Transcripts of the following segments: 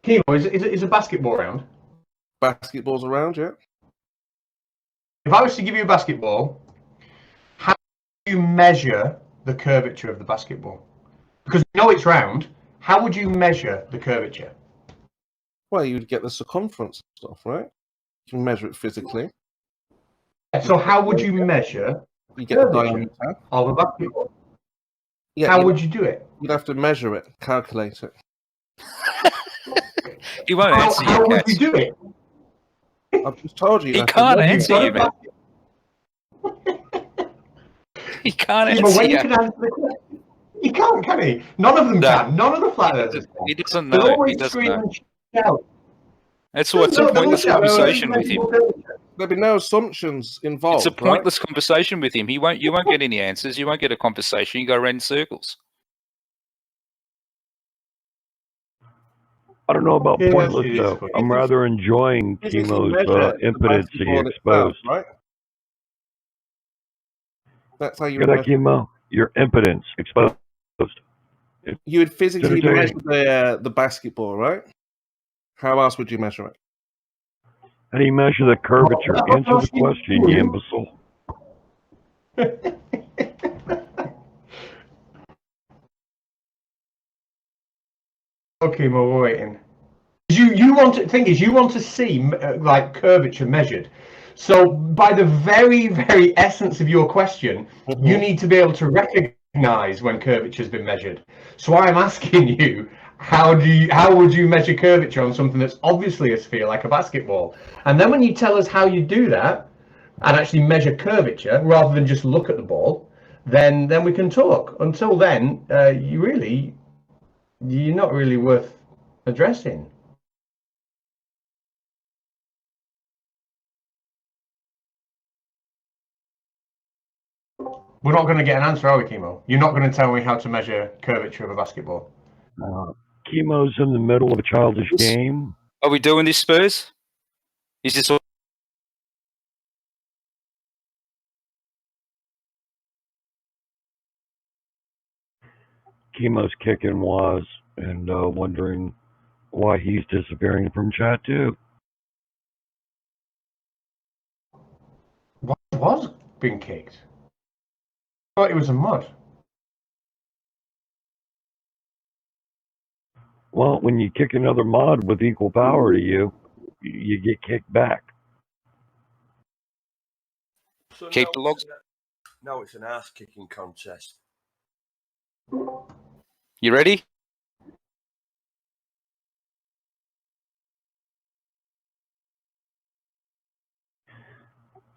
Kimo, is a basketball round? Basketballs around, yeah. If I was to give you a basketball, how do you measure the curvature of the basketball? Because you know it's round. How would you measure the curvature? Well, you'd get the circumference stuff, right? You can measure it physically. So how would you measure You the get the curvature diameter. of a basketball? Yeah, How would you do it? You'd have to measure it, calculate it. He won't answer you, How would Catz. you do it? I've just told you. He can't answer you, man. He can't Kimo, answer when you you. can answer the question, he can't, can he? None of them No. can. None of the flat earthers can. He doesn't They'll know. He always doesn't scream know. and shout. That's why it's a They'll pointless shout. conversation with him. There'd be no assumptions involved. It's a pointless conversation with him. You won't get any answers. You won't get a conversation. You go around in circles. I don't know about pointless though. I'm rather enjoying Kimo's impotence he exposed. Right? That's how you Good, Kimo. Your impotence exposed. You would physically measure the basketball, right? How else would you measure it? How do you measure the curvature? Answer the question, you imbecile. Okay, we're waiting. You want to thing is you want to see like curvature measured. So by the very essence of your question, you need to be able to recognize when curvature has been measured. So I'm asking you, how would you measure curvature on something that's obviously a sphere like a basketball? And then when you tell us how you do that and actually measure curvature rather than just look at the ball, then we can talk. Until then, you're not really worth addressing. We're not going to get an answer, are we, Kimo? You're not going to tell me how to measure curvature of a basketball. Kimo's in the middle of a childish game. Are we doing this, Spurs? Is this all? Kimo's kicking was and wondering why he's disappearing from chat too. What was being kicked? I thought it was a mod. Well, when you kick another mod with equal power to you, you get kicked back. So Keep the logs. Now it's an ass-kicking contest. You ready?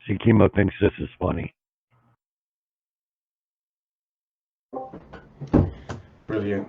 See, Kimo thinks this is funny. Brilliant.